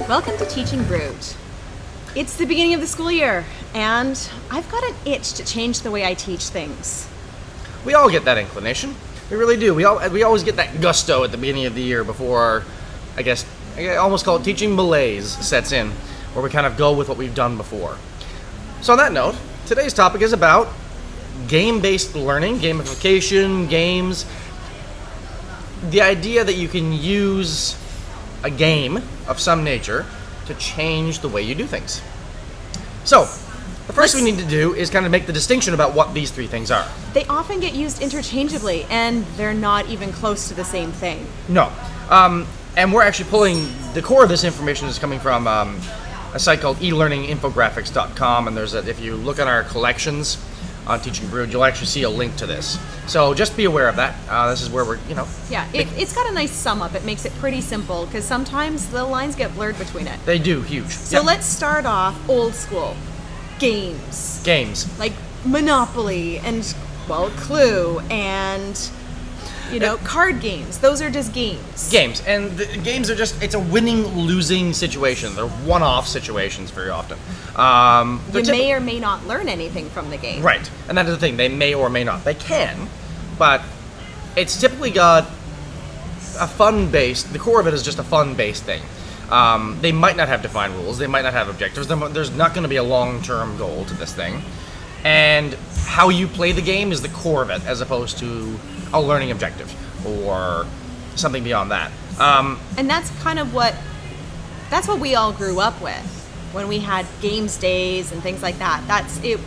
Welcome to Teaching Brewed. It's the beginning of the school year, and I've got an itch to change the way I teach things. We all get that inclination. We really do. We always get that gusto at the beginning of the year before, I almost call it teaching malaise sets in, where we kind of go with what we've done before. So on that note, today's topic is about game-based learning, gamification, games. The idea that you can use a game of some nature to change the way you do things. So, the first we need to do is kind of make the distinction about what these three things are. They often get used interchangeably, and they're not even close to the same thing. No. And we're actually pulling, the core of this information is coming from a site called elearninginfographics.com, and if you look at our collections on Teaching Brewed, you'll actually see a link to this. So just be aware of that. This is where we're, Yeah, it's got a nice sum up. It makes it pretty simple, because sometimes the lines get blurred between it. They do, huge. So let's start off old school. Games. Like Monopoly and, Clue and, card games. Those are just games. Games. And the games are it's a winning-losing situation. They're one-off situations very often. You may or may not learn anything from the game. Right. And that is the thing. They may or may not. They can, but it's typically got a fun-based, the core of it is just a fun-based thing. They might not have defined rules. They might not have objectives. There's not going to be a long-term goal to this thing. And how you play the game is the core of it, as opposed to a learning objective or something beyond that. And that's kind of what we all grew up with when we had games days and things like that. It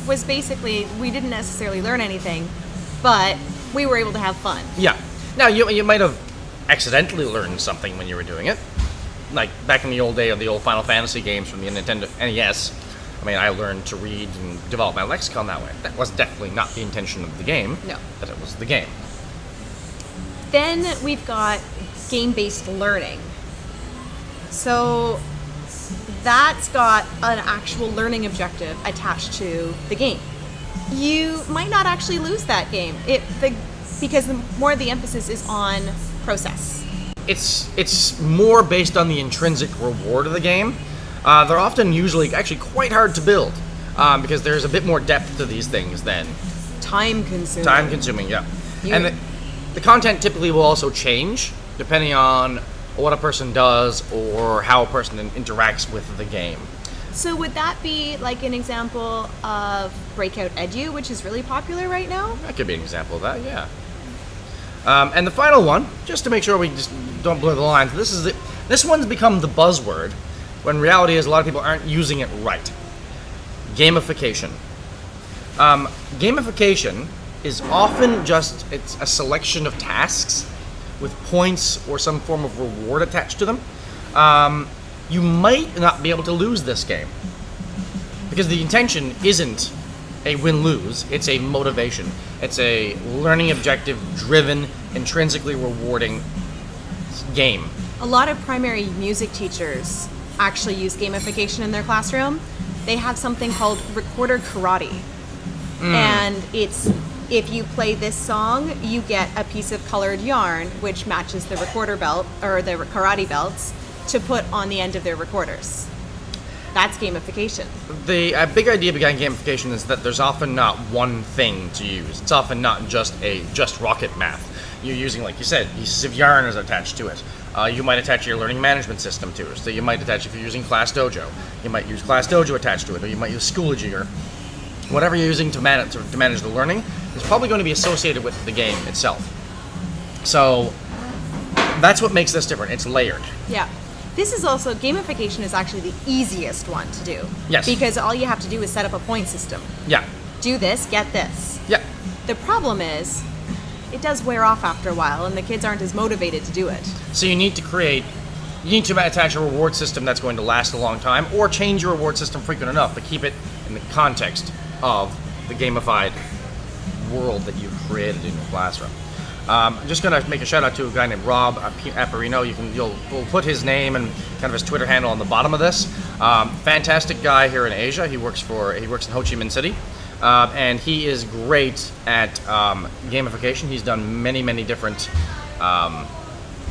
was basically, we didn't necessarily learn anything, but we were able to have fun. Yeah. Now, you might have accidentally learned something when you were doing it. Like back in the old day of the old Final Fantasy games from the Nintendo NES. I learned to read and develop my lexicon that way. That was definitely not the intention of the game. No. But it was the game. Then we've got game-based learning. So that's got an actual learning objective attached to the game. You might not actually lose that game because more of the emphasis is on process. It's more based on the intrinsic reward of the game. They're often usually actually quite hard to build because there's a bit more depth to these things than time-consuming. Time-consuming, yeah. And the content typically will also change depending on what a person does or how a person interacts with the game. So would that be like an example of Breakout Edu, which is really popular right now? That could be an example of that, yeah. And the final one, just to make sure we just don't blur the lines, this one's become the buzzword, when reality is a lot of people aren't using it right. Gamification. Gamification is often it's a selection of tasks with points or some form of reward attached to them. You might not be able to lose this game because the intention isn't a win-lose, it's a motivation. It's a learning objective driven, intrinsically rewarding game. A lot of primary music teachers actually use gamification in their classroom. They have something called recorder karate. And it's, if you play this song, you get a piece of colored yarn which matches the recorder belt or the karate belts to put on the end of their recorders. That's gamification. The big idea behind gamification is that there's often not one thing to use. It's often not just rocket math. You're using, like you said, pieces of yarn is attached to it. You might attach your learning management system to it. So you might attach, if you're using Class Dojo, you might use Class Dojo attached to it, or you might use Schoology, or whatever you're using to manage the learning is probably going to be associated with the game itself. So that's what makes this different. It's layered. Yeah. This is also, gamification is actually the easiest one to do. Yes. Because all you have to do is set up a point system. Yeah. Do this, get this. Yeah. The problem is, it does wear off after a while, and the kids aren't as motivated to do it. So you need to attach a reward system that's going to last a long time, or change your reward system frequent enough, but keep it in the context of the gamified world that you've created in your classroom. I'm just going to make a shout out to a guy named Rob Apparino. We'll put his name and kind of his Twitter handle on the bottom of this. Fantastic guy here in Asia. He works in Ho Chi Minh City. And he is great at gamification. He's done many different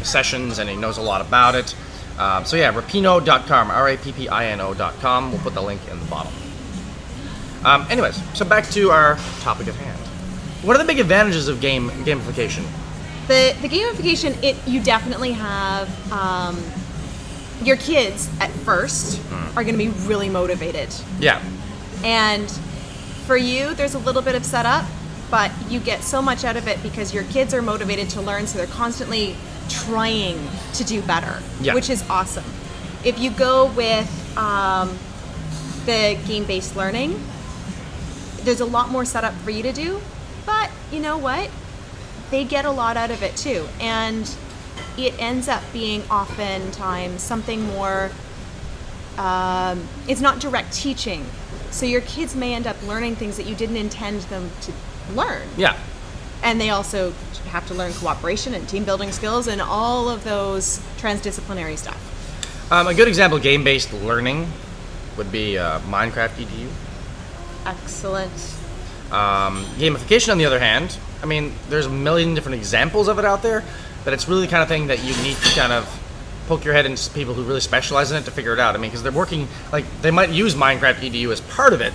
sessions, and he knows a lot about it. So yeah, rapino.com, RAPPINO.com. We'll put the link in the bottom. Anyways, so back to our topic at hand. What are the big advantages of gamification? The gamification, you definitely have your kids at first are going to be really motivated. Yeah. And for you, there's a little bit of setup, but you get so much out of it because your kids are motivated to learn, so they're constantly trying to do better, which is awesome. If you go with the game-based learning, there's a lot more setup for you to do, but you know what? They get a lot out of it too. And it ends up being oftentimes something more, it's not direct teaching. So your kids may end up learning things that you didn't intend them to learn. Yeah. And they also have to learn cooperation and team building skills and all of those transdisciplinary stuff. A good example of game-based learning would be Minecraft EDU. Excellent. Gamification, on the other hand, I mean, there's a million different examples of it out there, but it's really the kind of thing that you need to kind of poke your head into people who really specialize in it to figure it out. I mean, because they're working, like, they might use Minecraft EDU as part of it,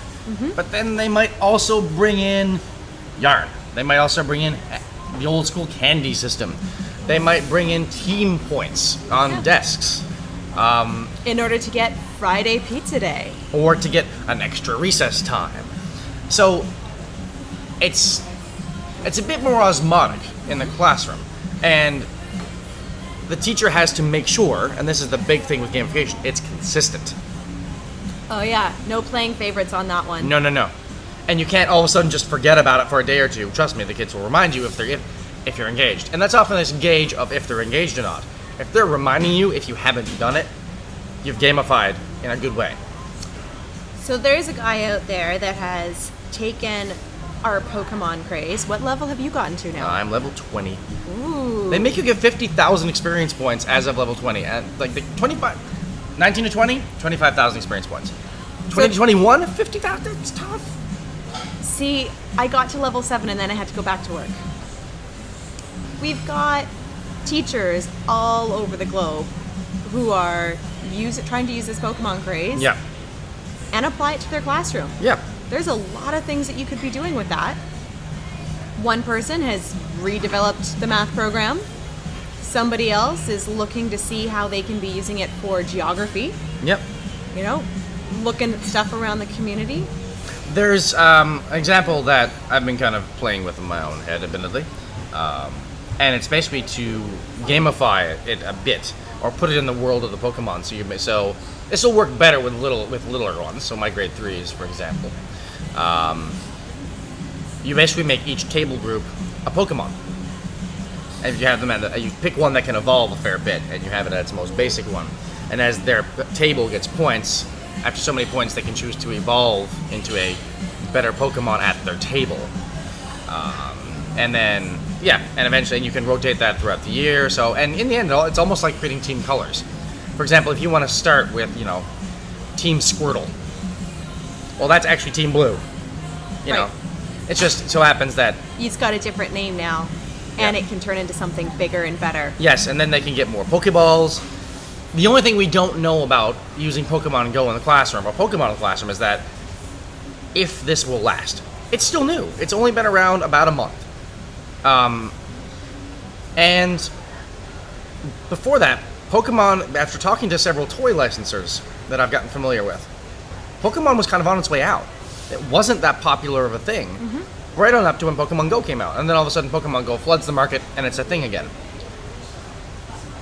but then they might also bring in Yarn. They might also bring in the old school candy system. They might bring in team points on desks. In order to get Friday Pizza Day. Or to get an extra recess time. So it's a bit more osmotic in the classroom. And the teacher has to make sure, and this is the big thing with gamification, it's consistent. Oh yeah, no playing favorites on that one. No. And you can't all of a sudden just forget about it for a day or two. Trust me, the kids will remind you if you're engaged. And that's often this gauge of if they're engaged or not. If they're reminding you if you haven't done it, you've gamified in a good way. So there's a guy out there that has taken our Pokemon craze. What level have you gotten to now? I'm level 20. Ooh. They make you get 50,000 experience points as of level 20. And like the 19 to 20, 25,000 experience points. 20 to 21, 50,000. That's tough. See, I got to level 7 and then I had to go back to work. We've got teachers all over the globe who are trying to use this Pokemon craze and apply it to their classroom. Yeah. There's a lot of things that you could be doing with that. One person has redeveloped the math program. Somebody else is looking to see how they can be using it for geography. Yep. You know, looking at stuff around the community. There's an example that I've been kind of playing with in my own head, admittedly. And it's basically to gamify it a bit, or put it in the world of the Pokemon. So this will work better with littler ones. So my grade 3s, for example, you basically make each table group a Pokemon, and you have them you pick one that can evolve a fair bit, and you have it at its most basic one. And as their table gets points, after so many points, they can choose to evolve into a better Pokemon at their table, and then. Yeah, and eventually you can rotate that throughout the year. So, and in the end, it's almost like creating team colors. For example, if you want to start with, Team Squirtle, well, that's actually Team Blue. You know, it just so happens that it's got a different name now, and it can turn into something bigger and better. Yes, and then they can get more Pokeballs. The only thing we don't know about using Pokemon Go in the classroom or Pokemon in the classroom is that if this will last. It's still new. It's only been around about a month. And before that, Pokemon, after talking to several toy licensors that I've gotten familiar with, Pokemon was kind of on its way out. It wasn't that popular of a thing, right on up to when Pokemon Go came out. And then all of a sudden, Pokemon Go floods the market, and it's a thing again.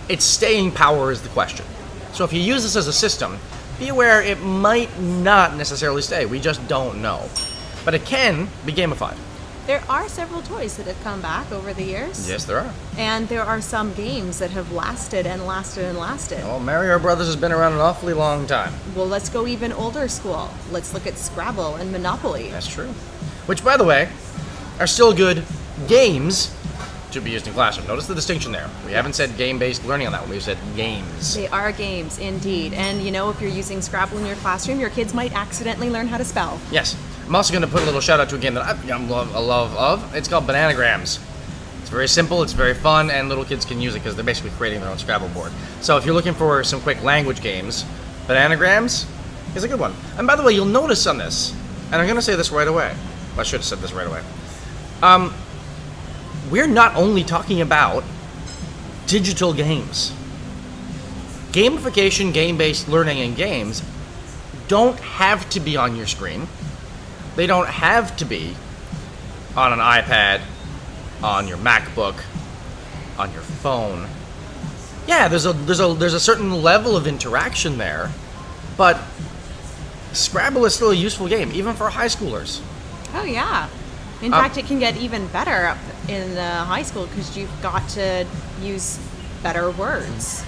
Its staying power is the question. So if you use this as a system, be aware it might not necessarily stay. We just don't know. But it can be gamified. There are several toys that have come back over the years. Yes, there are. And there are some games that have lasted and lasted and lasted. Well, Mario Brothers has been around an awfully long time. Well, let's go even older school. Let's look at Scrabble and Monopoly. That's true. Which, by the way, are still good games to be used in classroom. Notice the distinction there. We haven't said game-based learning on that one. We've said games. They are games, indeed. And, if you're using Scrabble in your classroom, your kids might accidentally learn how to spell. Yes. I'm also going to put a little shout out to a game that I've become a love of. It's called Bananagrams. It's very simple, it's very fun, and little kids can use it because they're basically creating their own Scrabble board. So if you're looking for some quick language games, Bananagrams is a good one. And by the way, you'll notice on this, and I'm going to say this right away. Well, I should have said this right away. We're not only talking about digital games. Gamification, game-based learning, and games don't have to be on your screen. They don't have to be on an iPad, on your MacBook, on your phone. Yeah, there's a certain level of interaction there, but Scrabble is still a useful game, even for high schoolers. Oh yeah. In fact, it can get even better up in high school because you've got to use better words.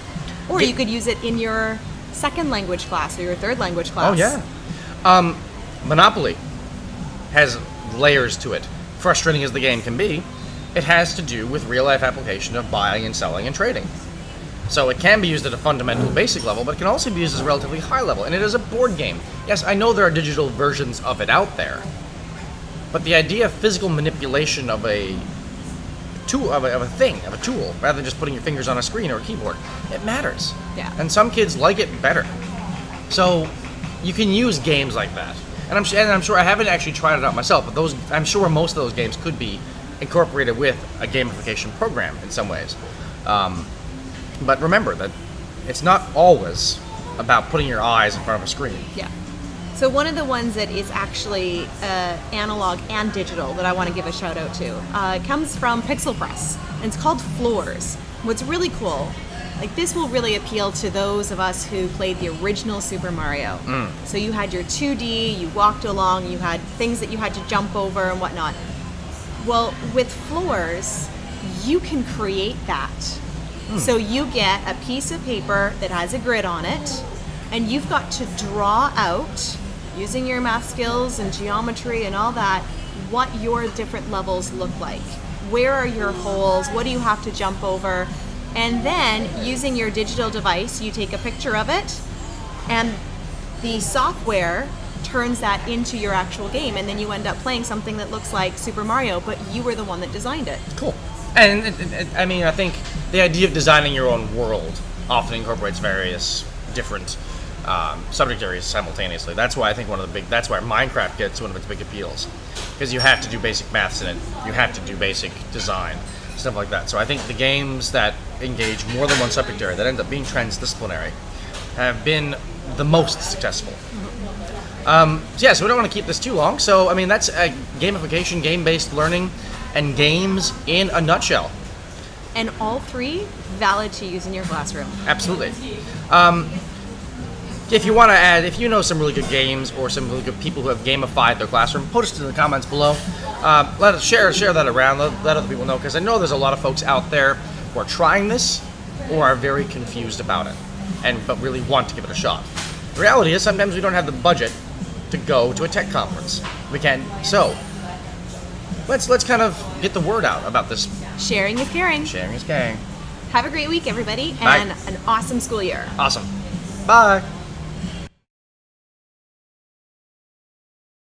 Or you could use it in your second language class or your third language class. Oh, yeah. Monopoly has layers to it. Frustrating as the game can be, it has to do with real-life application of buying and selling and trading. So it can be used at a fundamental basic level, but it can also be used at a relatively high level. And it is a board game. Yes, I know there are digital versions of it out there, but the idea of physical manipulation of a tool, of a tool, rather than just putting your fingers on a screen or a keyboard, it matters. Yeah. And some kids like it better. So you can use games like that. And I'm sure I haven't actually tried it out myself, but I'm sure most of those games could be incorporated with a gamification program in some ways. But remember that it's not always about putting your eyes in front of a screen. Yeah. So one of the ones that is actually analog and digital that I want to give a shout out to comes from Pixel Press, and it's called Floors. What's really cool, like this will really appeal to those of us who played the original Super Mario. So you had your 2D, you walked along, you had things that you had to jump over and whatnot. Well, with Floors, you can create that. So you get a piece of paper that has a grid on it, and you've got to draw out, using your math skills and geometry and all that, what your different levels look like. Where are your holes? What do you have to jump over? And then, using your digital device, you take a picture of it, and the software turns that into your actual game, and then you end up playing something that looks like Super Mario, but you were the one that designed it. Cool. And I mean, I think the idea of designing your own world often incorporates various different subject areas simultaneously. That's why I think that's why Minecraft gets one of its big appeals, because you have to do basic maths in it, you have to do basic design, stuff like that. So I think the games that engage more than one subject area, that end up being transdisciplinary, have been the most successful. So we don't want to keep this too long. So I mean, that's gamification, game-based learning, and games in a nutshell. And all three valid to use in your classroom. Absolutely. If you want to add, if you know some really good games or some really good people who have gamified their classroom, post it in the comments below. Let us share that around. Let other people know, because I know there's a lot of folks out there who are trying this or are very confused about it, but really want to give it a shot. The reality is sometimes we don't have the budget to go to a tech conference. We can, so let's kind of get the word out about this. Sharing is caring. Sharing is caring. Have a great week, everybody, Bye. and an awesome school year. Awesome. Bye.